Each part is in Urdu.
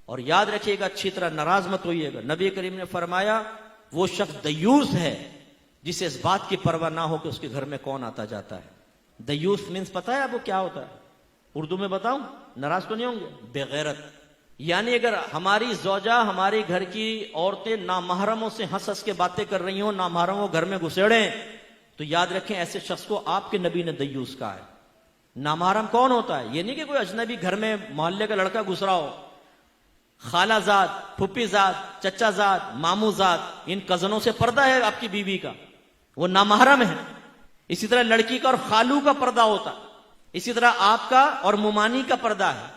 اور یاد رکھیے گا اچھی طرح ناراض مت ہوئیے گا. نبی کریم نے فرمایا وہ شخص دیوس ہے جسے اس بات کی پرواہ نہ ہو کہ اس کے گھر میں کون آتا جاتا ہے. دیوس مینس پتہ ہے آپ کو کیا ہوتا ہے؟ اردو میں بتاؤں, ناراض تو نہیں ہوں گے؟ بے غیرت. یعنی اگر ہماری زوجہ, ہماری گھر کی عورتیں نامحرموں سے ہنس ہنس کے باتیں کر رہی ہوں, نامحرموں گھر میں گھسیڑیں, تو یاد رکھیں ایسے شخص کو آپ کے نبی نے دیوس کہا ہے. نامحرم کون ہوتا ہے؟ یہ نہیں کہ کوئی اجنبی گھر میں محلے کا لڑکا گھس رہا ہو, خالہ زاد, پھپھی زاد, چچا زاد, ماموں زاد, ان کزنوں سے پردہ ہے آپ کی بیوی کا, وہ نامحرم ہے. اسی طرح لڑکی کا اور خالو کا پردہ ہوتا, اسی طرح آپ کا اور ممانی کا پردہ ہے.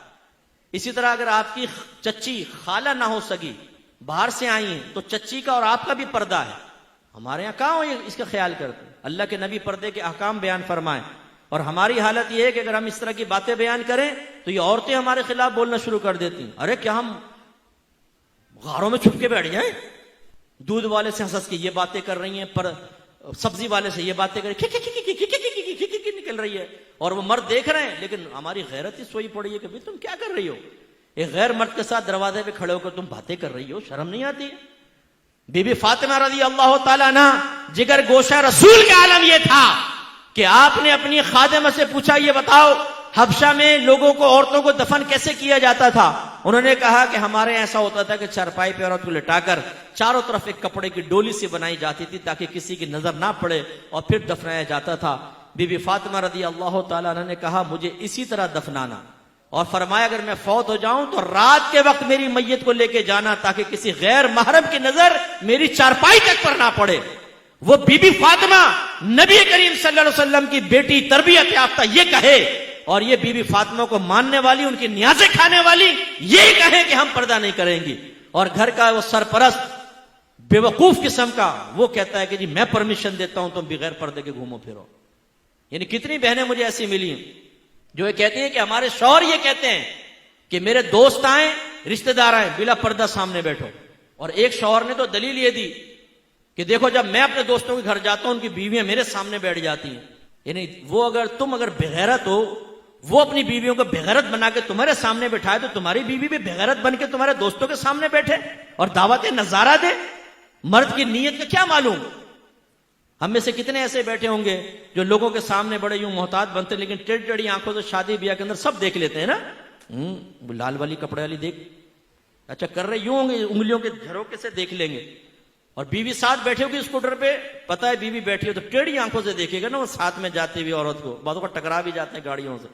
اسی طرح اگر آپ کی چچی خالہ نہ ہو سکی, باہر سے آئی ہیں, تو چچی کا اور آپ کا بھی پردہ ہے. ہمارے یہاں کہاں اس کا خیال کرتے؟ اللہ کے نبی پردے کے احکام بیان فرمائیں, اور ہماری حالت یہ ہے کہ اگر ہم اس طرح کی باتیں بیان کریں تو یہ عورتیں ہمارے خلاف بولنا شروع کر دیتی ہیں. ارے کیا ہم غاروں میں چھپ کے بیٹھ جائیں؟ دودھ والے سے ہنس کے یہ باتیں کر رہی ہیں, پر سبزی والے سے یہ باتیں کر نکل رہی ہے, اور وہ مرد دیکھ رہے ہیں, لیکن ہماری غیرت ہی سوئی پڑی ہے کہ تم کیا کر رہی ہو؟ ایک غیر مرد کے ساتھ دروازے پہ کھڑے ہو کر تم باتیں کر رہی ہو, شرم نہیں آتی؟ بی بی فاطمہ رضی اللہ تعالیٰ عنہ, جگر گوشہ رسول کا عالم یہ تھا کہ آپ نے اپنی خادمہ سے پوچھا, یہ بتاؤ حبشہ میں لوگوں کو, عورتوں کو دفن کیسے کیا جاتا تھا؟ انہوں نے کہا کہ ہمارے ایسا ہوتا تھا کہ چارپائی پہ عورت کو لٹا کر چاروں طرف ایک کپڑے کی ڈولی سی بنائی جاتی تھی تاکہ کسی کی نظر نہ پڑے, اور پھر دفنایا جاتا تھا. بی بی فاطمہ رضی اللہ تعالیٰ عنہ نے کہا مجھے اسی طرح دفنانا, اور فرمایا اگر میں فوت ہو جاؤں تو رات کے وقت میری میت کو لے کے جانا تاکہ کسی غیر محرم کی نظر میری چارپائی تک پر نہ پڑے. وہ بی بی فاطمہ نبی کریم صلی اللہ علیہ وسلم کی بیٹی, تربیت یافتہ, یہ کہے, اور یہ بی بی فاطمہ کو ماننے والی, ان کی نیازیں کھانے والی, یہ کہے کہ ہم پردہ نہیں کریں گی, اور گھر کا وہ سرپرست بے وقوف قسم کا وہ کہتا ہے کہ جی میں پرمیشن دیتا ہوں تم بغیر پردے کے گھومو پھرو. یعنی کتنی بہنیں مجھے ایسی ملی ہیں جو یہ کہتی ہیں کہ ہمارے شوہر یہ کہتے ہیں کہ میرے دوست آئیں, رشتہ دار آئیں, بلا پردہ سامنے بیٹھو. اور ایک شوہر نے تو دلیل یہ دی کہ دیکھو جب میں اپنے دوستوں کے گھر جاتا ہوں ان کی بیویاں میرے سامنے بیٹھ جاتی ہیں. یعنی وہ تم اگر بغیرت ہو, وہ اپنی بیویوں کو بغیرت بنا کے تمہارے سامنے بٹھائے تو تمہاری بیوی بھی بغیرت بن کے تمہارے دوستوں کے سامنے بیٹھے اور دعوت نظارہ دے. مرد کی نیت کا کیا معلوم؟ ہم میں سے کتنے ایسے بیٹھے ہوں گے جو لوگوں کے سامنے بڑے یوں محتاط بنتے, لیکن ٹیڑھی ٹیڑھی آنکھوں سے شادی بیاہ کے اندر سب دیکھ لیتے ہیں نا, لال والی کپڑے والی دیکھ, اچھا کر رہے یوں ہوں گے, انگلیوں کے جھروکے سے دیکھ لیں گے. اور بیوی ساتھ بیٹھے ہوگی اسکوٹر پہ, پتہ ہے بیوی بیٹھی ہو تو ٹیڑھی آنکھوں سے دیکھے گا نا وہ ساتھ میں جاتی ہوئی عورت کو, بعضوں کا ٹکرا بھی جاتے ہیں گاڑیوں سے.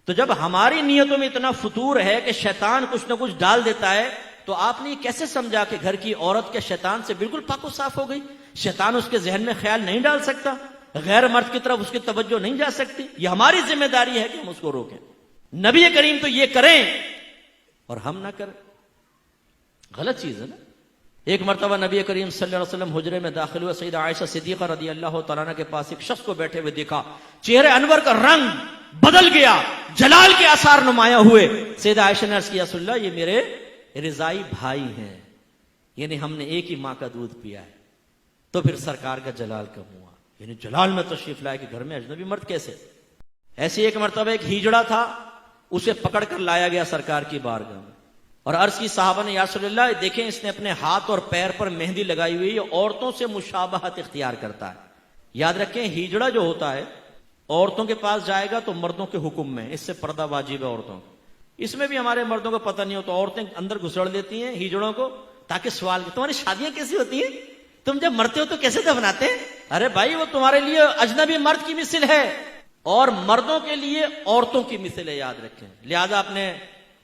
تو جب ہماری نیتوں میں اتنا فطور ہے کہ شیطان کچھ نہ کچھ ڈال دیتا ہے, تو آپ نے یہ کیسے سمجھا کہ گھر کی عورت کے شیطان سے بالکل پاک و صاف ہو گئی؟ شیطان اس کے ذہن میں خیال نہیں ڈال سکتا, غیر مرد کی طرف اس کی توجہ نہیں جا سکتی. یہ ہماری ذمہ داری ہے کہ ہم اس کو روکیں. نبی کریم تو یہ کریں اور ہم نہ کریں, غلط چیز ہے نا. ایک مرتبہ نبی کریم صلی اللہ علیہ وسلم حجرے میں داخل ہوئے, سیدہ عائشہ صدیقہ رضی اللہ تعالیٰ عنہ کے پاس ایک شخص کو بیٹھے ہوئے دیکھا, چہرے انور کا رنگ بدل گیا, جلال کے آثار نمایاں ہوئے. سیدہ عائشہ نے عرض کیا رسول اللہ یہ میرے رضائی بھائی ہیں, یعنی ہم نے ایک ہی ماں کا دودھ پیا ہے. تو پھر سرکار کا جلال کم ہوا, یعنی جلال میں تشریف لائے کہ گھر میں اجنبی مرد کیسے. ایسے ایک مرتبہ ایک ہیجڑا تھا, اسے پکڑ کر لایا گیا سرکار کی بارگاہ میں, اور عرض کی صحابہ نے یا رسول اللہ دیکھیں اس نے اپنے ہاتھ اور پیر پر مہندی لگائی ہوئی, یہ عورتوں سے مشابہت اختیار کرتا ہے. یاد رکھیں ہیجڑا جو ہوتا ہے عورتوں کے پاس جائے گا تو مردوں کے حکم میں, اس سے پردہ واجب ہے عورتوں کو. اس میں بھی ہمارے مردوں کو پتہ نہیں ہوتا, عورتیں اندر گھسڑ دیتی ہیں ہیجڑوں کو تاکہ سوال کہ تمہاری شادیاں کیسی ہوتی ہیں, تم جب مرتے ہو تو کیسے دفناتے ہیں؟ ارے بھائی وہ تمہارے لیے اجنبی مرد کی مثل ہے اور مردوں کے لیے عورتوں کی مثل ہے, یاد رکھیں. لہذا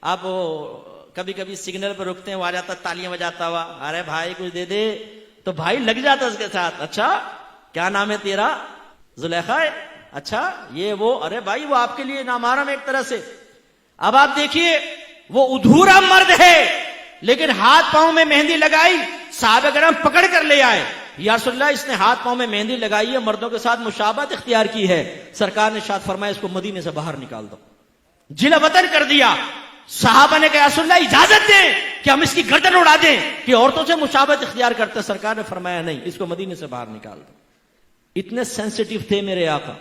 آپ کبھی کبھی سگنل پہ رکتے ہیں, وہ آ جاتا تالیاں بجاتا ہوا, ارے بھائی کچھ دے دے, تو بھائی لگ جاتا اس کے ساتھ. اچھا کیا نام ہے تیرا؟ زلیخا ہے. اچھا یہ وہ, ارے بھائی وہ آپ کے لیے نامحرم ایک طرح سے. اب آپ دیکھیے وہ ادھورا مرد ہے لیکن ہاتھ پاؤں میں مہندی لگائی, صحابہ کرام پکڑ کر لے آئے, یا رسول اللہ اس نے ہاتھ پاؤں میں مہندی لگائی ہے, مردوں کے ساتھ مشابہت اختیار کی ہے. سرکار نے ارشاد فرمایا اس کو مدینے سے باہر نکال دو, جلا وطن کر دیا. صحابہ نے کہا یا رسول اللہ اجازت دیں کہ ہم اس کی گردن اڑا دیں کہ عورتوں سے مشابہت اختیار کرتے. سرکار نے فرمایا نہیں, اس کو مدینے سے باہر نکال دو. اتنے سینسیٹیو تھے میرے آقا.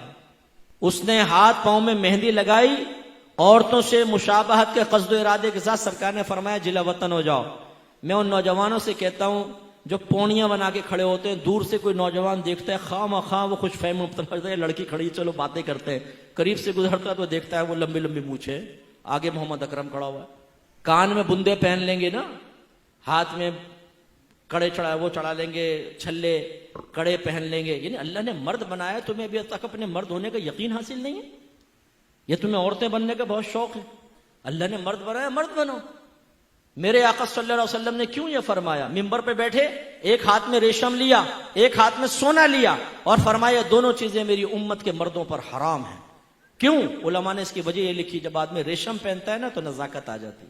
اس نے ہاتھ پاؤں میں مہندی لگائی عورتوں سے مشابہت کے قصد و ارادے کے ساتھ سرکار نے فرمایا جلا وطن ہو جاؤ. میں ان نوجوانوں سے کہتا ہوں جو پونیاں بنا کے کھڑے ہوتے ہیں, دور سے کوئی نوجوان دیکھتا ہے خواہ وہ خوش فہم مبتلا ہے, لڑکی کھڑی چلو باتیں کرتے ہیں, قریب سے گزرتا ہے تو دیکھتا ہے وہ لمبی لمبی مونچھیں, آگے محمد اکرم کھڑا ہوا ہے, کان میں بندے پہن لیں گے نا, ہاتھ میں کڑے چڑھا لیں گے, چھلے کڑے پہن لیں گے. یعنی اللہ نے مرد بنایا, تمہیں ابھی تک اپنے مرد ہونے کا یقین حاصل نہیں ہے, یہ تمہیں عورتیں بننے کا بہت شوق ہے. اللہ نے مرد بنایا, مرد بنو. میرے آقا صلی اللہ علیہ وسلم نے کیوں یہ فرمایا؟ ممبر پہ بیٹھے, ایک ہاتھ میں ریشم لیا, ایک ہاتھ میں سونا لیا, اور فرمایا دونوں چیزیں میری امت کے مردوں پر حرام ہیں. کیوں؟ علماء نے اس کی وجہ یہ لکھی, جب آدمی ریشم پہنتا ہے نا تو نزاکت آ جاتی,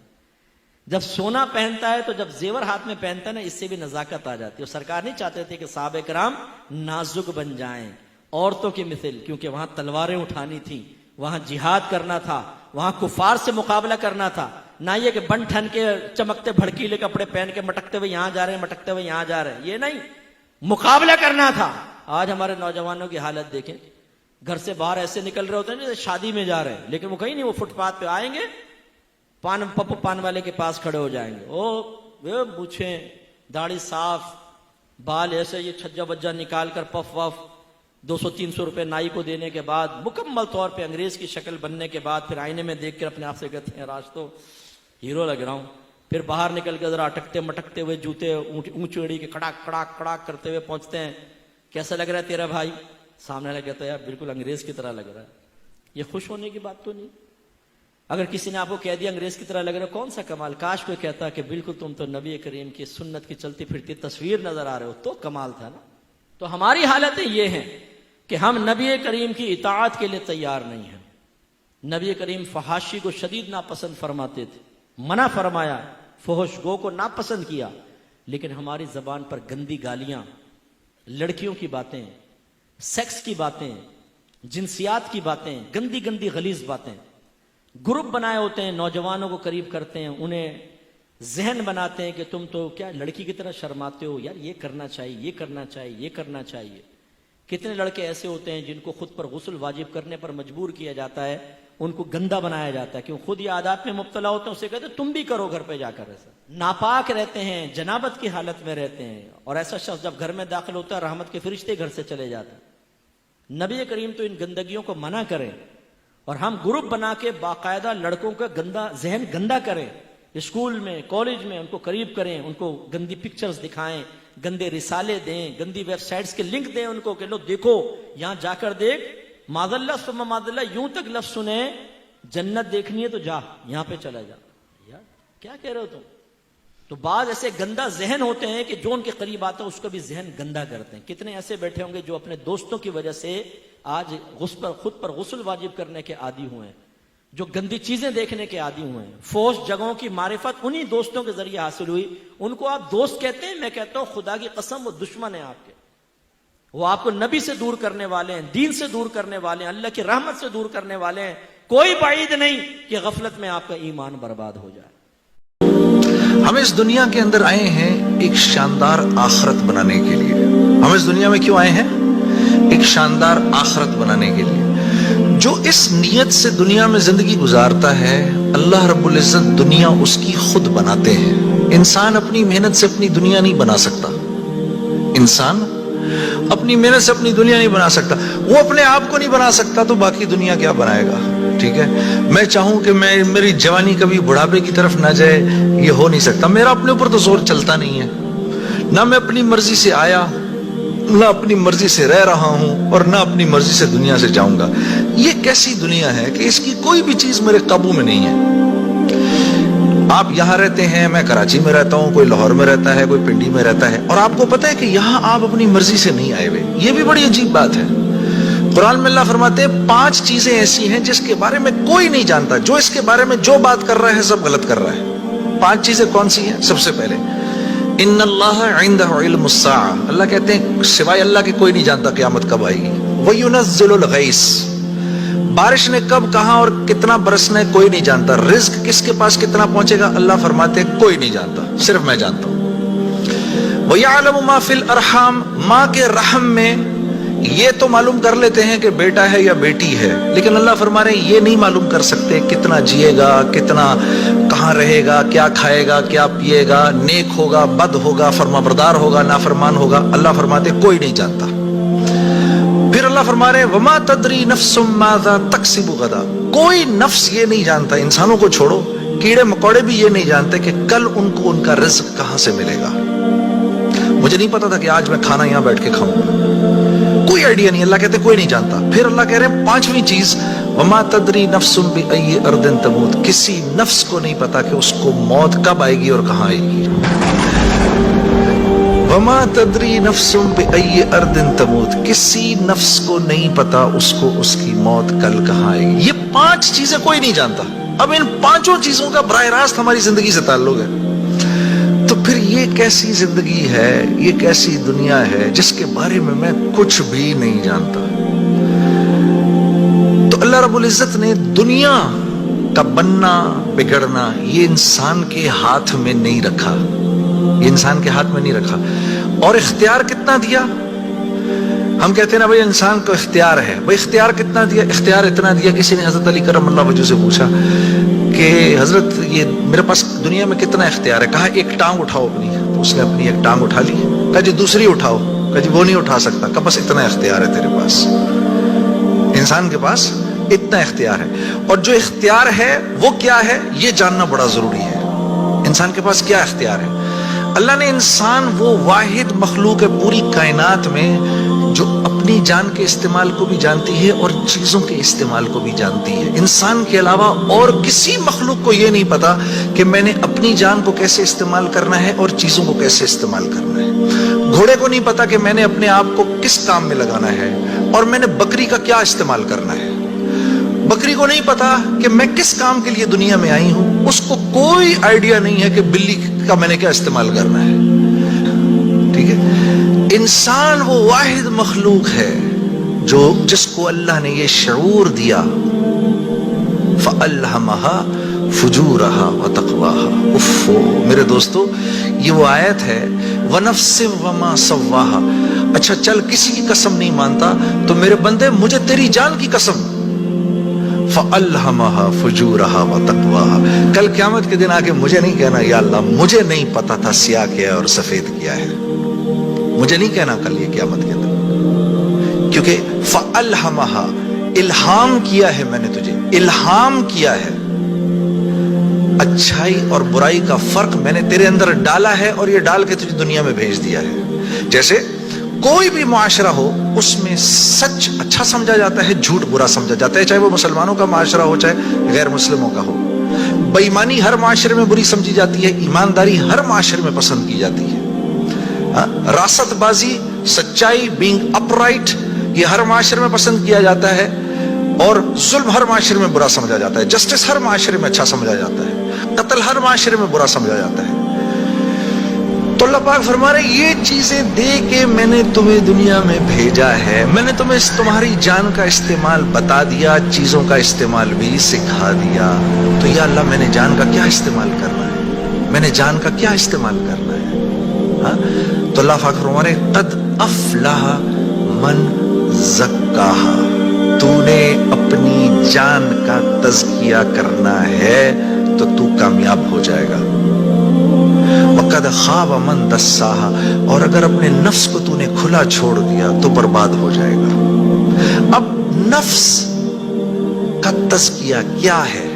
جب سونا پہنتا ہے تو جب زیور ہاتھ میں پہنتا ہے نا اس سے بھی نزاکت آ جاتی. اور سرکار نہیں چاہتے تھے کہ صحابہ کرام نازک بن جائیں عورتوں کی مثل, کیونکہ وہاں تلواریں اٹھانی تھیں, وہاں جہاد کرنا تھا, وہاں کفار سے مقابلہ کرنا تھا. نہ یہ کہ بن ٹھن کے چمکتے بھڑکیلے کپڑے پہن کے مٹکتے ہوئے یہاں جا رہے ہیں, مٹکتے ہوئے یہاں جا رہے ہیں, یہ نہیں, مقابلہ کرنا تھا. آج ہمارے نوجوانوں کی حالت دیکھیں, گھر سے باہر ایسے نکل رہے ہوتے ہیں جیسے شادی میں جا رہے ہیں, لیکن وہ کہیں نہیں, وہ فٹ پاتھ پہ آئیں گے, پپو پان والے کے پاس کھڑے ہو جائیں گے, وہ پوچھیں داڑھی صاف, بال ایسے یہ چھجا بجا نکال کر پف وف, 200-300 روپے نائی کو دینے کے بعد مکمل طور پہ انگریز کی شکل بننے کے بعد پھر آئینے میں دیکھ کر اپنے آپ سے کہتے ہیں راج تو ہیرو لگ رہا ہوں. پھر باہر نکل کے ذرا اٹکتے مٹکتے ہوئے جوتے اونچی اڑی کے کڑاک کڑاک کڑاک کرتے ہوئے پہنچتے ہیں, کیسا لگ رہا ہے تیرا بھائی؟ سامنے والا کہتا ہے یار بالکل انگریز کی طرح لگ رہا ہے. یہ خوش ہونے کی بات تو نہیں. اگر کسی نے آپ کو کہہ دیا انگریز کی طرح لگ رہا ہے, کون سا کمال. کاش کوئی کہتا کہ بالکل تم تو نبی کریم کی سنت کی چلتی پھرتی تصویر نظر آ رہے ہو, تو کمال تھا نا. تو ہماری حالتیں یہ ہیں کہ ہم نبی کریم کی اطاعت کے لیے تیار نہیں ہیں. نبی کریم فحاشی کو شدید ناپسند فرماتے تھے, منع فرمایا, فحش گو کو ناپسند کیا, لیکن ہماری زبان پر گندی گالیاں, لڑکیوں کی باتیں, سیکس کی باتیں, جنسیات کی باتیں, گندی گندی غلیظ باتیں. گروپ بنائے ہوتے ہیں, نوجوانوں کو قریب کرتے ہیں, انہیں ذہن بناتے ہیں کہ تم تو کیا لڑکی کی طرح شرماتے ہو, یار یہ کرنا چاہیے, یہ کرنا چاہیے, یہ کرنا چاہیے. کتنے لڑکے ایسے ہوتے ہیں جن کو خود پر غسل واجب کرنے پر مجبور کیا جاتا ہے, ان کو گندا بنایا جاتا ہے, کیوں خود یہ عادات میں مبتلا ہوتے ہیں, اسے کہتے ہیں تم بھی کرو گھر پہ جا کر. ایسا ناپاک رہتے ہیں, جنابت کی حالت میں رہتے ہیں, اور ایسا شخص جب گھر میں داخل ہوتا ہے رحمت کے فرشتے گھر سے چلے جاتے ہیں. نبی کریم تو ان گندگیوں کو منع کریں, اور ہم گروپ بنا کے باقاعدہ لڑکوں کا گندا ذہن گندا کریں, اسکول میں کالج میں ان کو قریب کریں, ان کو گندی پکچرز دکھائیں, گندے رسالے دیں, گندی ویب سائٹس کے لنک دیں ان کو کہ لو دیکھو یہاں جا کر دیکھ, معاذ اللہ ثم معاذ اللہ, یوں تک لفظ سنیں جنت دیکھنی ہے تو جا یہاں پہ چلا جا. یار کیا کہہ رہے ہو تم؟ تو بعض ایسے گندا ذہن ہوتے ہیں کہ جو ان کے قریب آتا ہے اس کا بھی ذہن گندا کرتے ہیں. کتنے ایسے بیٹھے ہوں گے جو اپنے دوستوں کی وجہ سے آج خود پر غسل واجب کرنے کے عادی ہوئے ہیں, جو گندی چیزیں دیکھنے کے عادی ہوئے ہیں. فوش جگہوں کی معرفت انہی دوستوں کے ذریعے حاصل ہوئی. ان کو آپ دوست کہتے ہیں, میں کہتا ہوں خدا کی قسم وہ دشمن ہیں آپ کے. وہ آپ کو نبی سے دور کرنے والے ہیں, دین سے دور کرنے والے ہیں, اللہ کی رحمت سے دور کرنے والے ہیں. کوئی بعید نہیں کہ غفلت میں آپ کا ایمان برباد ہو جائے. ہم اس دنیا کے اندر آئے ہیں ایک شاندار آخرت بنانے کے لیے. ہم اس دنیا میں کیوں آئے ہیں؟ ایک شاندار آخرت بنانے کے لیے. جو اس نیت سے دنیا میں زندگی گزارتا ہے, اللہ رب العزت دنیا اس کی خود بناتے ہیں. انسان اپنی محنت سے اپنی دنیا نہیں بنا سکتا. انسان اپنی محنت سے اپنی دنیا نہیں بنا سکتا. وہ اپنے آپ کو نہیں بنا سکتا تو باقی دنیا کیا بنائے گا؟ ٹھیک ہے, میں چاہوں کہ میری جوانی کبھی بڑھاپے کی طرف نہ جائے, یہ ہو نہیں سکتا. میرا اپنے اوپر تو زور چلتا نہیں ہے. نہ میں اپنی مرضی سے آیا, نہ اپنی مرضی سے رہ رہا ہوں, اور نہ اپنی مرضی سے دنیا سے جاؤں گا. یہ کیسی دنیا ہے کہ اس کی کوئی بھی چیز میرے قابو میں نہیں ہے. آپ یہاں رہتے ہیں, میں کراچی میں رہتا ہوں, کوئی لاہور میں رہتا ہے, کوئی پنڈی میں رہتا ہے, اور آپ کو پتہ ہے کہ یہاں آپ اپنی مرضی سے نہیں آئے ہوئے. یہ بھی بڑی عجیب بات ہے. قرآن میں اللہ فرماتے ہیں 5 چیزیں ایسی ہیں جس کے بارے میں کوئی نہیں جانتا. جو اس کے بارے میں جو بات کر رہا ہے سب غلط کر رہا ہے. 5 چیزیں کون سی ہیں؟ سب سے پہلے ان اللہ عنده علم الساعہ, اللہ کہتے ہیں سوائے اللہ کے کوئی نہیں جانتا قیامت کب آئے گی. وَيُنَزِّلُ الْغَيْثَ, بارش نے کب کہاں اور کتنا برسنا ہے کوئی نہیں جانتا. رزق کس کے پاس کتنا پہنچے گا اللہ فرماتے ہیں کوئی نہیں جانتا, صرف میں جانتا ہوں. وَيَعْلَمُ مَا فِي الْأَرْحَامِ, ماں کے رحم میں یہ تو معلوم کر لیتے ہیں کہ بیٹا ہے یا بیٹی ہے، لیکن اللہ فرما رہے ہیں یہ نہیں معلوم کر سکتے کتنا جیے گا، کتنا کہاں رہے گا، کیا کھائے گا، کیا پیے گا، نیک ہوگا، بد ہوگا، فرما بردار ہوگا، نافرمان ہوگا۔ اللہ فرماتے کوئی نہیں جانتا۔ پھر اللہ فرما رہے ہیں وما تدری نفس ماذا تکسب غدا، کوئی نفس یہ نہیں جانتا، انسانوں کو چھوڑو، کیڑے مکوڑے بھی یہ نہیں جانتے کہ کل ان کو ان کا رزق کہاں سے ملے گا۔ مجھے نہیں پتا تھا کہ آج میں کھانا یہاں بیٹھ کے کھاؤں گا، کوئی آئیڈیا نہیں۔ اللہ کہتے کوئی نہیں جانتا۔ پھر اللہ کہہ رہے ہیں پانچویں چیز وما تدری نفس بأی ارض تموت، کسی نفس کو نہیں پتا کہ اس کو موت کب آئے گی اور کہاں آئے گی۔ وما تدری نفس بأی ارض تموت، کسی نفس کو نہیں پتا اس کو اس کی موت کل کہاں آئے گی۔ یہ پانچ چیزیں کوئی نہیں جانتا۔ اب ان پانچوں چیزوں کا براہ راست ہماری زندگی سے تعلق ہے، تو پھر یہ کیسی زندگی ہے، یہ کیسی دنیا ہے جس کے بارے میں کچھ بھی نہیں جانتا۔ تو اللہ رب العزت نے دنیا کا بننا بگڑنا یہ انسان کے ہاتھ میں نہیں رکھا، یہ انسان کے ہاتھ میں نہیں رکھا۔ اور اختیار کتنا دیا؟ ہم کہتے ہیں نا بھائی انسان کو اختیار ہے، بھائی اختیار کتنا دیا؟ اختیار اتنا دیا، کسی نے حضرت علی کرم اللہ وجہ سے پوچھا کہ حضرت یہ میرے پاس دنیا میں کتنا اختیار ہے؟ کہا ایک ٹانگ اٹھاؤ اپنی، تو اس نے اپنی ایک ٹانگ اٹھا لی، کہا جی دوسری اٹھاؤ، کہا جی وہ نہیں اٹھا سکتا، کہا بس اتنا اختیار ہے تیرے پاس، انسان کے پاس اتنا اختیار ہے۔ اور جو اختیار ہے وہ کیا ہے یہ جاننا بڑا ضروری ہے، انسان کے پاس کیا اختیار ہے۔ اللہ نے انسان وہ واحد مخلوق ہے پوری کائنات میں جو اپنی جان کے استعمال کو بھی جانتی ہے اور چیزوں کے استعمال کو بھی جانتی ہے۔ انسان کے علاوہ اور کسی مخلوق کو یہ نہیں پتا کہ میں نے اپنی جان کو کیسے استعمال کرنا ہے اور چیزوں کو کیسے استعمال کرنا ہے۔ گھوڑے کو نہیں پتا کہ میں نے اپنے آپ کو کس کام میں لگانا ہے اور میں نے بکری کا کیا استعمال کرنا ہے۔ بکری کو نہیں پتا کہ میں کس کام کے لیے دنیا میں آئی ہوں، اس کو کوئی آئیڈیا نہیں ہے کہ بلی کا میں نے کیا استعمال کرنا ہے۔ ٹھیک ہے، انسان وہ واحد مخلوق ہے جو جس کو اللہ نے یہ شعور دیا فَأَلْهَمَهَا فُجُورَهَا وَتَقْوَاهَا۔ اف میرے دوستو، یہ وہ آیت ہے وَنَفْسٍ وَمَا سَوَّاهَا۔ اچھا چل کسی کی قسم نہیں مانتا تو میرے بندے مجھے تیری جان کی قسم، فَأَلْهَمَهَا فُجُورَهَا وَتَقْوَاهَا۔ کل قیامت کے دن آگے مجھے نہیں کہنا یا اللہ مجھے نہیں پتا تھا سیاہ کیا ہے اور سفید کیا ہے، مجھے نہیں کہنا کل یہ قیامت کے دن، کیونکہ فَأَلْهَمَهَا، الہام کیا ہے میں نے تجھے، الہام کیا ہے، اچھائی اور برائی کا فرق میں نے تیرے اندر ڈالا ہے اور یہ ڈال کے تجھے دنیا میں بھیج دیا ہے۔ جیسے کوئی بھی معاشرہ ہو اس میں سچ اچھا سمجھا جاتا ہے، جھوٹ برا سمجھا جاتا ہے، چاہے وہ مسلمانوں کا معاشرہ ہو چاہے غیر مسلموں کا ہو۔ بے ایمانی ہر معاشرے میں بری سمجھی جاتی ہے، ایمانداری ہر معاشرے میں پسند کی جاتی ہے۔ راست بازی، سچائی، بینگ اپ رائٹ، یہ ہر معاشرے میں پسند کیا جاتا ہے، اور ظلم ہر معاشرے میں برا سمجھا جاتا ہے، جسٹس ہر معاشرے میں اچھا سمجھا جاتا ہے، قتل ہر معاشرے میں برا سمجھا جاتا ہے۔ تو اللہ پاک فرما رہے یہ چیزیں دے کے میں نے تمہیں دنیا میں بھیجا ہے، میں نے تمہیں تمہاری جان کا استعمال بتا دیا، چیزوں کا استعمال بھی سکھا دیا۔ تو یا اللہ میں نے جان کا کیا استعمال کرنا ہے، میں نے جان کا کیا استعمال کرنا ہے؟ تو اللہ پاک فرما رہے قد افلح من زکاہا، تو نے اپنی جان کا تزکیہ کرنا ہے تو تو کامیاب ہو جائے گا۔ وقد خاب من دساہا، اور اگر اپنے نفس کو تو نے کھلا چھوڑ دیا تو برباد ہو جائے گا۔ اب نفس کا تزکیہ کیا ہے؟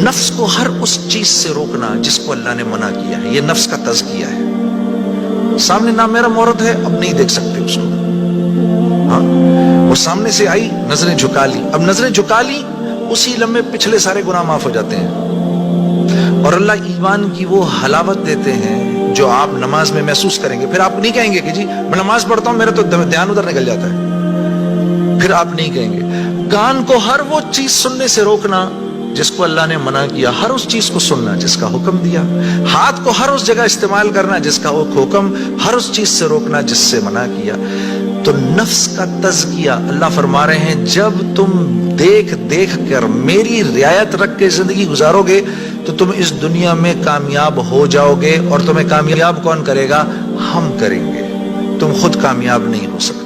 نفس کو ہر اس چیز سے روکنا جس کو اللہ نے منع کیا ہے، یہ نفس کا تزکیہ ہے۔ سامنے نہ میرا عورت ہے، اب نہیں دیکھ سکتے اس کو، ہاں وہ سامنے سے آئی نظریں جھکا لی، اب نظریں جھکا لی اسی لمحے پچھلے سارے گناہ معاف ہو جاتے ہیں۔ اور اللہ ایمان کی وہ حلاوت دیتے ہیں جو آپ نماز میں محسوس کریں گے۔ پھر آپ نہیں کہیں گے کہ جی میں نماز پڑھتا ہوں میرا تو دھیان ادھر نکل جاتا ہے، پھر آپ نہیں کہیں گے۔ کان کو ہر وہ چیز سننے سے روکنا جس کو اللہ نے منع کیا، ہر اس چیز کو سننا جس کا حکم دیا۔ ہاتھ کو ہر اس جگہ استعمال کرنا جس کا حکم، ہر اس چیز سے روکنا جس سے منع کیا۔ تو نفس کا تزکیہ اللہ فرما رہے ہیں جب تم دیکھ دیکھ کر میری رعایت رکھ کے زندگی گزارو گے تو تم اس دنیا میں کامیاب ہو جاؤ گے، اور تمہیں کامیاب کون کرے گا؟ ہم کریں گے، تم خود کامیاب نہیں ہو سکتے۔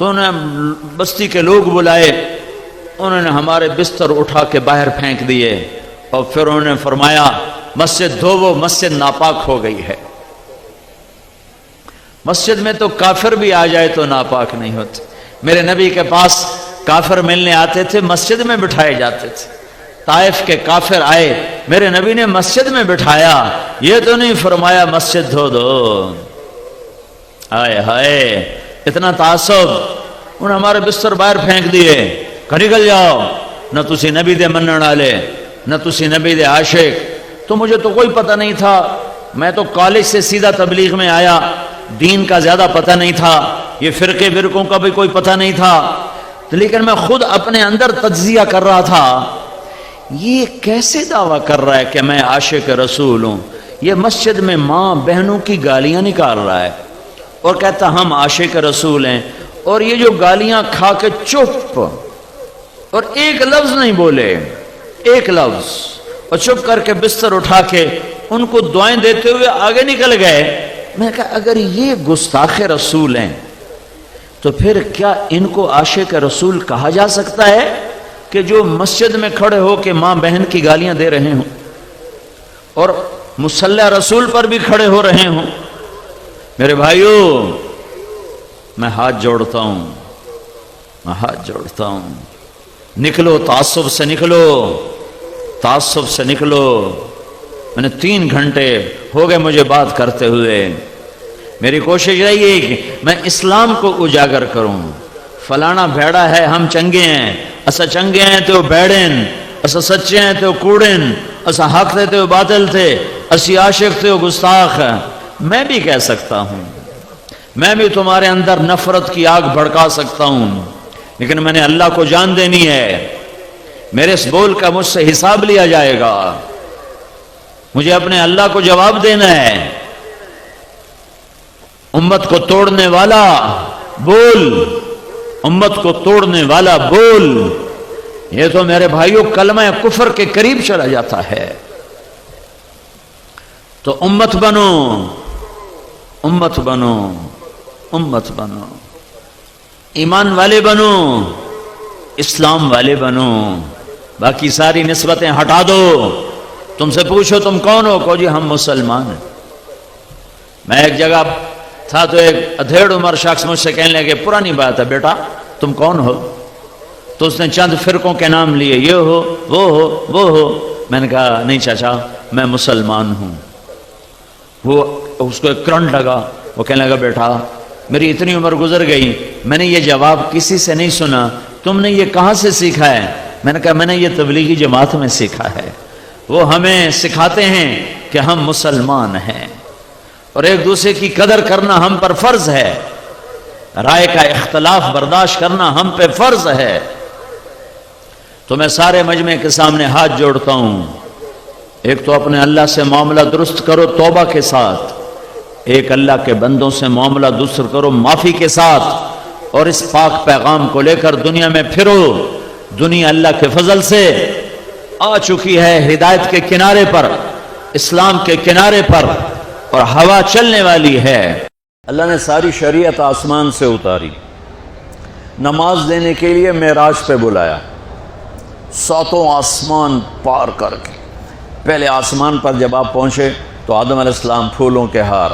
تو انہوں نے بستی کے لوگ بلائے، انہوں نے ہمارے بستر اٹھا کے باہر پھینک دیے، اور پھر انہوں نے فرمایا مسجد دھوو، مسجد ناپاک ہو گئی ہے۔ مسجد میں تو کافر بھی آ جائے تو ناپاک نہیں ہوتے۔ میرے نبی کے پاس کافر ملنے آتے تھے، مسجد میں بٹھائے جاتے تھے۔ طائف کے کافر آئے، میرے نبی نے مسجد میں بٹھایا، یہ تو نہیں فرمایا مسجد دھو دو۔ آئے ہائے، اتنا تعصب! انہوں نے ہمارے بستر باہر پھینک دیے، کہ نکل جاؤ، نہ تسی نبی دے منن والے، نہ تسی نبی دے عاشق۔ تو مجھے تو کوئی پتہ نہیں تھا، میں تو کالج سے سیدھا تبلیغ میں آیا، دین کا زیادہ پتہ نہیں تھا، یہ فرقوں کا بھی کوئی پتہ نہیں تھا، لیکن میں خود اپنے اندر تجزیہ کر رہا تھا، یہ کیسے دعویٰ کر رہا ہے کہ میں عاشق رسول ہوں؟ یہ مسجد میں ماں بہنوں کی گالیاں نکال رہا ہے اور کہتا ہم عاشق رسول ہیں، اور یہ جو گالیاں کھا کے چپ، اور ایک لفظ نہیں بولے، ایک لفظ، اور چپ کر کے بستر اٹھا کے ان کو دعائیں دیتے ہوئے آگے نکل گئے۔ میں نے کہا اگر یہ گستاخ رسول ہیں تو پھر کیا ان کو عاشق رسول کہا جا سکتا ہے کہ جو مسجد میں کھڑے ہو کے ماں بہن کی گالیاں دے رہے ہوں اور مصلی رسول پر بھی کھڑے ہو رہے ہوں؟ میرے بھائیو، میں ہاتھ جوڑتا ہوں، میں ہاتھ جوڑتا ہوں، نکلو تعصب سے، نکلو تعصب سے نکلو۔ میں نے 3 گھنٹے ہو گئے مجھے بات کرتے ہوئے، میری کوشش رہی ہے کہ میں اسلام کو اجاگر کروں۔ فلانا بھیڑا ہے، ہم چنگے ہیں، اسا چنگے ہیں تو بیڑن، اسا سچے ہیں تو کوڑن، اسا حق تھے تو باطل تھے، اسی عاشق تھے گستاخ۔ میں بھی کہہ سکتا ہوں، میں بھی تمہارے اندر نفرت کی آگ بھڑکا سکتا ہوں، لیکن میں نے اللہ کو جان دینی ہے، میرے اس بول کا مجھ سے حساب لیا جائے گا، مجھے اپنے اللہ کو جواب دینا ہے۔ امت کو توڑنے والا بول، امت کو توڑنے والا بول، یہ تو میرے بھائیوں کلمہ کفر کے قریب چلا جاتا ہے۔ تو امت بنو، امت بنو، امت بنو، ایمان والے بنو، اسلام والے بنو، باقی ساری نسبتیں ہٹا دو۔ تم سے پوچھو تم کون ہو، کہو جی ہم مسلمان ہیں۔ میں ایک جگہ تھا تو ایک ادھیڑ عمر شخص مجھ سے کہنے لگے، پرانی بات ہے بیٹا تم کون ہو؟ تو اس نے چند فرقوں کے نام لیے، یہ ہو، وہ ہو، وہ ہو۔ میں نے کہا نہیں چاچا، میں مسلمان ہوں۔ وہ اس کو ایک کرنٹ لگا، وہ کہنے لگا بیٹا میری اتنی عمر گزر گئی، میں نے یہ جواب کسی سے نہیں سنا، تم نے یہ کہاں سے سیکھا ہے؟ میں نے کہا میں نے یہ تبلیغی جماعت میں سیکھا ہے، وہ ہمیں سکھاتے ہیں کہ ہم مسلمان ہیں اور ایک دوسرے کی قدر کرنا ہم پر فرض ہے، رائے کا اختلاف برداشت کرنا ہم پہ فرض ہے۔ تو میں سارے مجمع کے سامنے ہاتھ جوڑتا ہوں، ایک تو اپنے اللہ سے معاملہ درست کرو توبہ کے ساتھ، ایک اللہ کے بندوں سے معاملہ درست کرو معافی کے ساتھ، اور اس پاک پیغام کو لے کر دنیا میں پھرو۔ دنیا اللہ کے فضل سے آ چکی ہے ہدایت کے کنارے پر، اسلام کے کنارے پر، اور ہوا چلنے والی ہے۔ اللہ نے ساری شریعت آسمان سے اتاری، نماز دینے کے لیے معراج پہ بلایا، 7 آسمان پار کر کے۔ پہلے آسمان پر جب آپ پہنچے تو آدم علیہ السلام پھولوں کے ہار،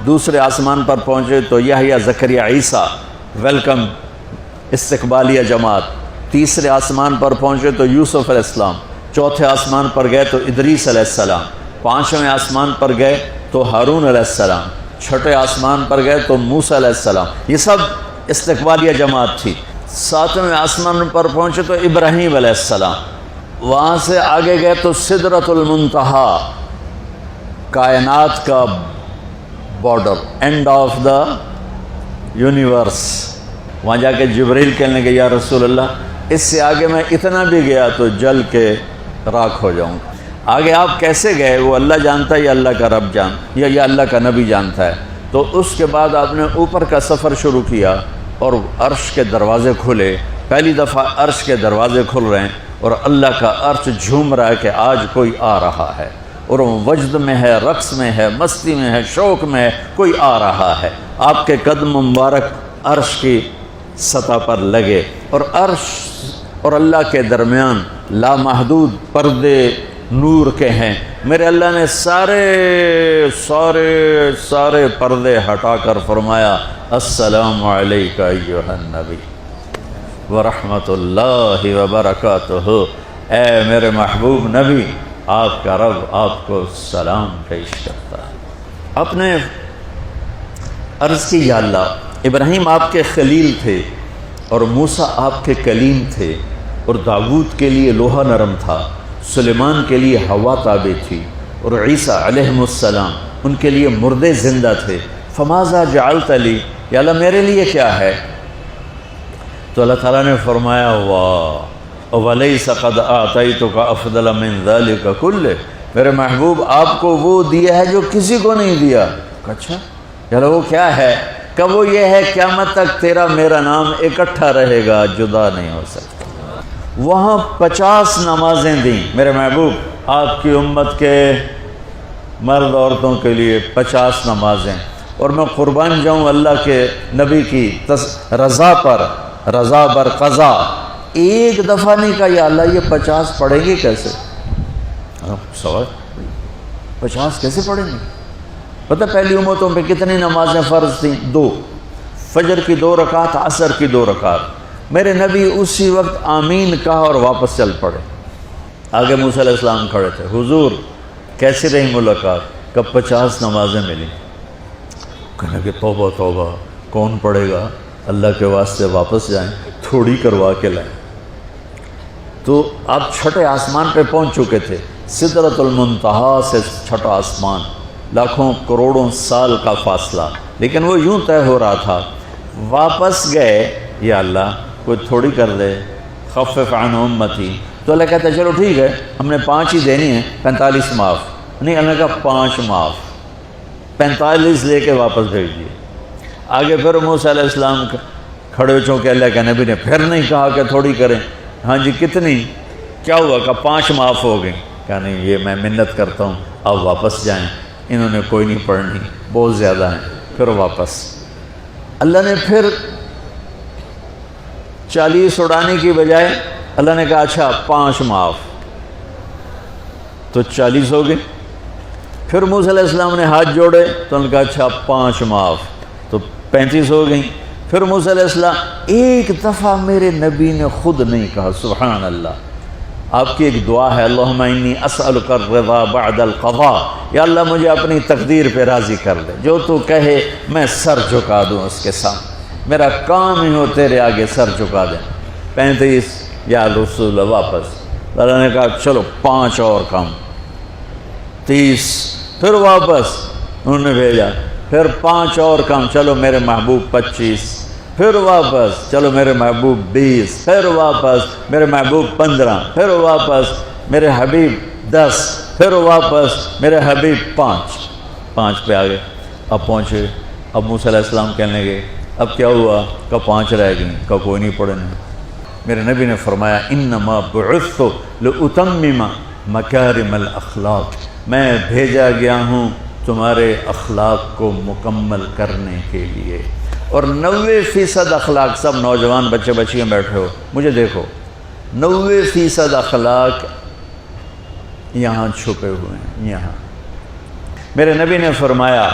دوسرے آسمان پر پہنچے تو یحییٰ زکریا عیسیٰ ویلکم استقبالیہ جماعت، تیسرے آسمان پر پہنچے تو یوسف علیہ السلام، چوتھے آسمان پر گئے تو ادریس علیہ السلام، 5ویں آسمان پر گئے تو ہارون علیہ السلام، 6 آسمان پر گئے تو موسیٰ علیہ السلام۔ یہ سب استقبالیہ جماعت تھی۔ 7ویں آسمان پر پہنچے تو ابراہیم علیہ السلام، وہاں سے آگے گئے تو سدرۃ المنتہا، کائنات کا border, and of the universe. وہاں جا کے جبریل کہنے لگے یا رسول اللہ اس سے آگے میں اتنا بھی گیا تو جل کے راکھ ہو جاؤں۔ آگے آپ کیسے گئے وہ اللہ جانتا ہے یا اللہ کا رب یا اللہ کا نبی جانتا ہے۔ تو اس کے بعد آپ نے اوپر کا سفر شروع کیا اور عرش کے دروازے کھلے، پہلی دفعہ عرش کے دروازے کھل رہے ہیں اور اللہ کا عرش جھوم رہا ہے کہ آج کوئی آ رہا ہے، اور وہ وجد میں ہے، رقص میں ہے، مستی میں ہے، شوق میں ہے، کوئی آ رہا ہے۔ آپ کے قدم مبارک عرش کی سطح پر لگے، اور عرش اور اللہ کے درمیان لامحدود پردے نور کے ہیں۔ میرے اللہ نے سارے پردے ہٹا کر فرمایا السلام علیکہ ایھا النبی ورحمۃ اللہ وبرکاتہ، اے میرے محبوب نبی، آپ کا رب آپ کو سلام پیش کرتا ہے۔ آپ نے عرض کی یا اللہ، ابراہیم آپ کے خلیل تھے اور موسیٰ آپ کے کلیم تھے، اور داؤد کے لیے لوہا نرم تھا، سلیمان کے لیے ہوا تابع تھی، اور عیسیٰ علیہ السلام ان کے لیے مردے زندہ تھے، فماذا جعلت لی، یا اللہ میرے لیے کیا ہے؟ تو اللہ تعالیٰ نے فرمایا واہ وَلَيْسَ قَدْ أَعْطَيْتُكَ أَفْضَلَ مِنْ ذَلِكَ كُلِّهِ، میرے محبوب آپ کو وہ دیا ہے جو کسی کو نہیں دیا۔ اچھا یا اللہ وہ کیا ہے؟ کہ وہ یہ ہے قیامت تک تیرا میرا نام اکٹھا رہے گا، جدا نہیں ہو سکتا۔ وہاں 50 نمازیں دیں میرے محبوب آپ کی امت کے مرد عورتوں کے لیے 50 نمازیں، اور میں قربان جاؤں اللہ کے نبی کی رضا پر، رضا بر قضا، ایک دفعہ نہیں کہا یا اللہ یہ 50 پڑھیں گے کیسے؟ سوال 50 کیسے پڑھیں گے؟ پتہ پہلی امتوں پہ کتنی نمازیں فرض تھیں؟ 2، فجر کی 2 رکعت، عصر کی 2 رکعت۔ میرے نبی اسی وقت آمین کہا اور واپس چل پڑے۔ آگے موسیٰ علیہ السلام کھڑے تھے، حضور کیسی رہی ملاقات؟ کب 50 نمازیں ملی؟ کہنے کہ توبہ توبہ، کون پڑھے گا؟ اللہ کے واسطے واپس جائیں، تھوڑی کروا کے لائیں۔ تو آپ چھٹے آسمان پہ پہنچ چکے تھے، سدرۃ المنتہا سے چھٹا آسمان، لاکھوں کروڑوں سال کا فاصلہ، لیکن وہ یوں طے ہو رہا تھا۔ واپس گئے، یا اللہ کوئی تھوڑی کر دے، خفف عن امتی، تو اللہ کہتا ہے چلو ٹھیک ہے، ہم نے 5 ہی دینی ہیں، 45 معاف نہیں، اللہ کا 5 معاف، 45 لے کے واپس بھیج دیے۔ آگے پھر موسیٰ علیہ السلام کھڑے ہو، چونکہ اللہ کے نبی نے پھر نہیں کہا کہ تھوڑی کریں، ہاں جی کتنی؟ کیا ہوا؟ کہ 5 معاف ہو گئیں۔ کہ نہیں یہ میں منت کرتا ہوں، اب واپس جائیں، انہوں نے کوئی نہیں پڑھنی، بہت زیادہ ہیں۔ پھر واپس اللہ نے پھر 40 اڑانے کی بجائے اللہ نے کہا اچھا 5 معاف، تو 40 ہو گئے۔ پھر موسیٰ علیہ السلام نے ہاتھ جوڑے تو انہوں نے کہا اچھا 5 معاف، تو 35 ہو گئیں۔ پھر موسیٰ علیہ السلام ایک دفعہ میرے نبی نے خود نہیں کہا، سبحان اللہ۔ آپ کی ایک دعا ہے، اللہم انی اسألک الرضا بعد القضاء، یا اللہ مجھے اپنی تقدیر پہ راضی کر دے، جو تو کہے میں سر جھکا دوں اس کے سامنے، میرا کام ہی ہو تیرے آگے سر جھکا دیں۔ 35 یا رسول واپس، اللہ نے کہا چلو 5 اور کم، 30، پھر واپس انہوں نے بھیجا، پھر 5 اور کم، چلو میرے محبوب 25، پھر واپس چلو میرے محبوب 20، پھر واپس میرے محبوب 15، پھر واپس میرے حبیب 10، پھر واپس میرے حبیب 5 پہ آگے۔ اب پہنچے، اب موسیٰ علیہ السلام کہنے لگے اب کیا ہوا؟ کہ 5 رہ گئیں، کہ کوئی نہیں پڑھنے۔ میرے نبی نے فرمایا انما بعثت لاتمم مکارم الاخلاق، میں بھیجا گیا ہوں تمہارے اخلاق کو مکمل کرنے کے لیے۔ اور 90% اخلاق، سب نوجوان بچے بچیاں بیٹھے ہو مجھے دیکھو، 90% اخلاق یہاں چھپے ہوئے ہیں۔ یہاں میرے نبی نے فرمایا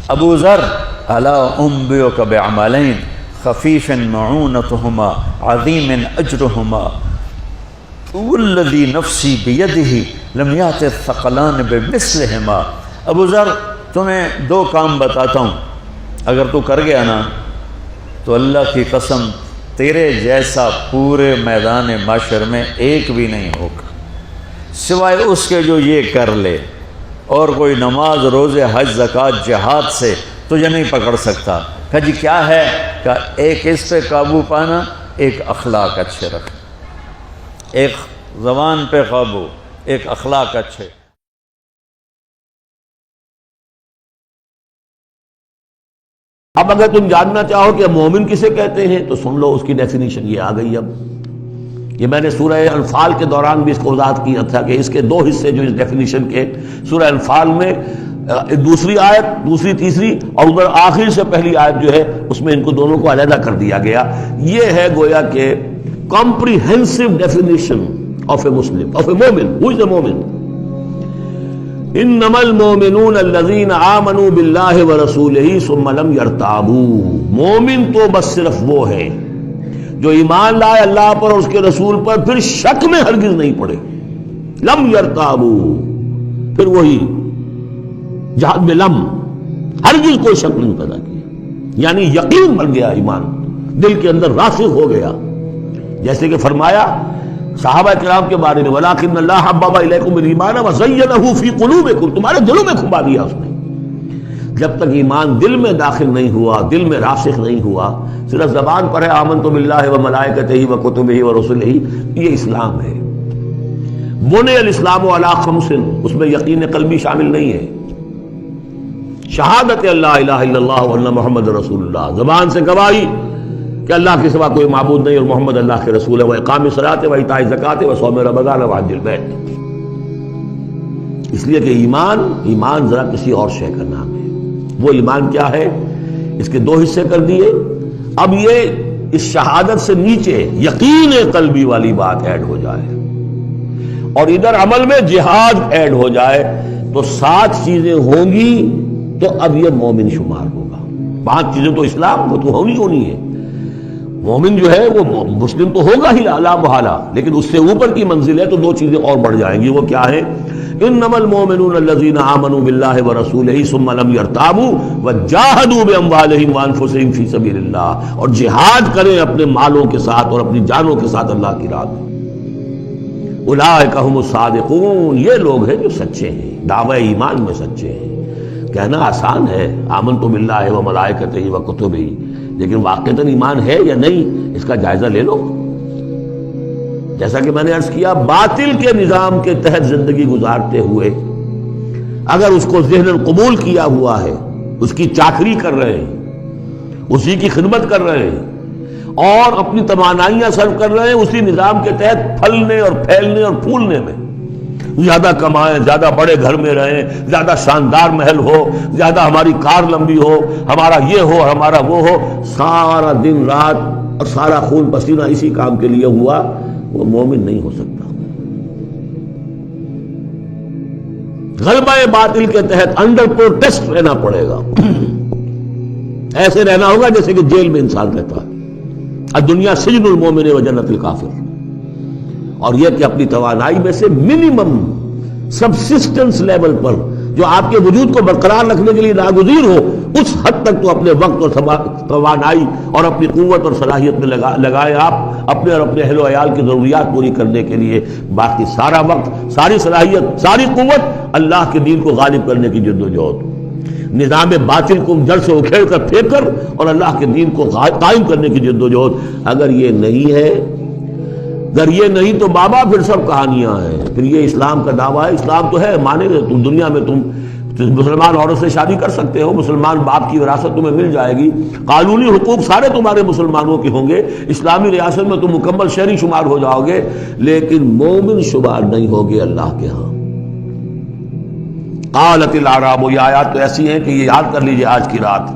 ابو ذر الا انبئک بعملین خفیف معونتہما عظیم اجرہما والذی نفسی بیدہ لم یأت الثقلان بمثلہما۔ ابو ذر تمہیں 2 کام بتاتا ہوں، اگر تو کر گیا نا تو اللہ کی قسم تیرے جیسا پورے میدان معاشر میں ایک بھی نہیں ہوگا، سوائے اس کے جو یہ کر لے، اور کوئی نماز روزے حج زکوٰۃ جہاد سے تجھے نہیں پکڑ سکتا۔ کہ جی کیا ہے؟ کہ ایک اس پہ قابو پانا، ایک اخلاق اچھے رکھنا، ایک زبان پہ قابو، ایک اخلاق اچھے۔ اب اگر تم جاننا چاہو کہ مومن کسے کہتے ہیں تو سن لو، اس کی ڈیفینیشن یہ آ گئی۔ اب یہ میں نے سورہ انفال کے دوران بھی اس کو وضاحت کیا تھا کہ اس کے 2 حصے جو اس ڈیفینیشن کے، سورہ انفال میں دوسری آیت، دوسری تیسری، اور ادھر آخر سے پہلی آیت جو ہے اس میں ان کو دونوں کو علیحدہ کر دیا گیا. یہ ہے گویا کہ comprehensive definition of a Muslim, of a مومن. Who is a مومن؟ انما المؤمنون الذين آمنوا باللہ ورسولہ ثم لم يرتابوا. مومن تو بس صرف وہ ہے جو ایمان لائے اللہ پر اور اس کے رسول پر، پھر شک میں ہرگز نہیں پڑے. لم يرتابوا، پھر وہی جہاد میں لم، ہرگز کوئی شک نہیں پیدا کیا، یعنی یقین بن گیا، ایمان دل کے اندر راسخ ہو گیا. جیسے کہ فرمایا صحابہ کرام کے بارے میں وَلَٰكِنَّ اللَّهَ حَبَّبَ إِلَيْكُمُ الْإِيمَانَ وَزَيَّنَهُ فِي قُلُوبِكُمْ. تمہارے دلوں میں کھبا دیا اس نے. جب تک ایمان دل میں داخل نہیں ہوا، دل میں راسخ نہیں ہوا، صرف زبان پر ہے آمنت باللہ وملائکتہ وکتبہ ورسلہ، یہ اسلام ہے. بنی الاسلام علی خمس، اس میں یقین قلبی شامل نہیں ہے. شہادت اللہ الہ الا اللہ وان محمد رسول اللہ، زبان سے گواہی کہ اللہ کے سوا کوئی معبود نہیں اور محمد اللہ کے رسول ہے. واقام الصلاۃ وایتاء الزکوٰۃ وصوم رمضان وحج البیت. اس لیے کہ ایمان ذرا کسی اور شے کا نام ہے. وہ ایمان کیا ہے؟ اس کے دو حصے کر دیے. اب یہ اس شہادت سے نیچے یقین قلبی والی بات ایڈ ہو جائے اور ادھر عمل میں جہاد ایڈ ہو جائے تو 7 چیزیں ہوں گی تو اب یہ مومن شمار ہوگا. 5 چیزیں تو اسلام کو تو ہونی ہے. مومن جو ہے وہ مسلم تو ہوگا ہی اعلیٰ محالہ، لیکن اس سے اوپر کی منزل ہے تو 2 چیزیں اور بڑھ جائیں گی. وہ کیا ہے؟ انما المؤمنون الذين آمنوا بالله ورسوله ثم لم يرتابوا وجاهدوا باموالهم وانفسهم في سبيل الله. اور جہاد کریں اپنے مالوں کے ساتھ اور اپنی جانوں کے ساتھ اللہ کی راہ میں. اولئک هم الصادقون، یہ لوگ ہیں جو سچے ہیں، دعوی ایمان میں سچے ہیں. کہنا آسان ہے آمنت باللہ وملائکتہ وکتبہ، لیکن واقعتاً ایمان ہے یا نہیں اس کا جائزہ لے لو. جیسا کہ میں نے عرض کیا، باطل کے نظام کے تحت زندگی گزارتے ہوئے اگر اس کو ذہناً قبول کیا ہوا ہے، اس کی چاکری کر رہے ہیں، اسی کی خدمت کر رہے ہیں اور اپنی توانائیاں صرف کر رہے ہیں اسی نظام کے تحت پھلنے اور پھیلنے اور پھولنے میں، زیادہ کمائیں، زیادہ بڑے گھر میں رہیں، زیادہ شاندار محل ہو، زیادہ ہماری کار لمبی ہو، ہمارا یہ ہو، ہمارا وہ ہو، سارا دن رات اور سارا خون پسینہ اسی کام کے لیے ہوا، وہ مومن نہیں ہو سکتا. غلبہ باطل کے تحت انڈر پروٹیسٹ رہنا پڑے گا. ایسے رہنا ہوگا جیسے کہ جیل میں انسان رہتا ہے. الدنیا سجن المومن و جنت الکافر. اور یہ کہ اپنی توانائی میں سے منیمم سبسسٹنس لیول پر جو آپ کے وجود کو برقرار رکھنے کے لیے ناگزیر ہو، اس حد تک تو اپنے وقت اور توانائی اور اپنی قوت اور صلاحیت میں لگائیں آپ اپنے اور اپنے اہل و عیال کی ضروریات پوری کرنے کے لیے. باقی سارا وقت، ساری صلاحیت، ساری قوت اللہ کے دین کو غالب کرنے کی جدوجہد، نظام باطل کو جڑ سے اکھیڑ کر پھینک کر اور اللہ کے دین کو قائم کرنے کی جدوجہد. اگر یہ نہیں ہے، اگر یہ نہیں تو بابا پھر سب کہانیاں ہیں. پھر یہ اسلام کا دعویٰ ہے. اسلام تو ہے، مانے گا تم دنیا میں تم مسلمان عورت سے شادی کر سکتے ہو، مسلمان باپ کی وراثت تمہیں مل جائے گی، قانونی حقوق سارے تمہارے مسلمانوں کے ہوں گے، اسلامی ریاست میں تم مکمل شہری شمار ہو جاؤ گے، لیکن مومن شمار نہیں ہوگے اللہ کے ہاں. قالت الاعراب، یہ آیات تو ایسی ہیں کہ یہ یاد کر لیجئے آج کی رات.